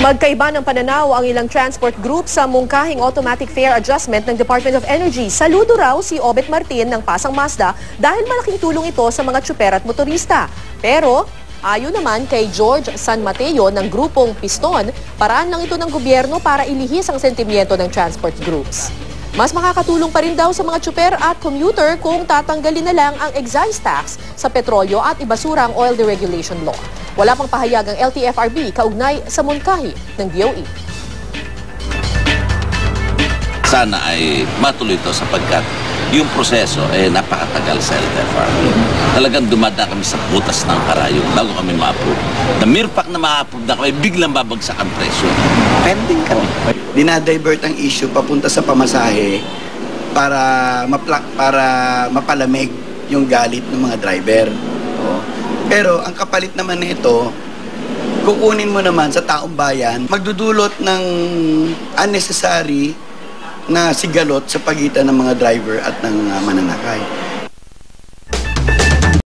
Magkaiba ng pananaw ang ilang transport group sa mungkahing automatic fare adjustment ng Department of Energy. Saludo raw si Obet Martin ng Pasang Mazda dahil malaking tulong ito sa mga tsuper at motorista. Pero ayon naman kay George San Mateo ng grupong Piston, paraan lang ito ng gobyerno para ilihis ang sentimiento ng transport groups. Mas makakatulong pa rin daw sa mga tsuper at commuter kung tatanggalin na lang ang excise tax sa petrolyo at ibasura ang oil deregulation law. Wala pang pahayag ang LTFRB kaugnay sa mungkahi ng DOE. Sana ay matuloy ito sapagkat yung proseso ay napakatagal sa LTFRB. Talagang dumadaan kami sa butas ng karayom bago kami ma-approve. The mere fact na ma-approve na kami, biglang babagsak ang presyo. Pending kami. Dinadivert ang issue papunta sa pamasahe para mapalamig yung galit ng mga driver. Pero ang kapalit naman nito, kukunin mo naman sa taong bayan, magdudulot ng unnecessary na sigalot sa pagitan ng mga driver at ng mananakay.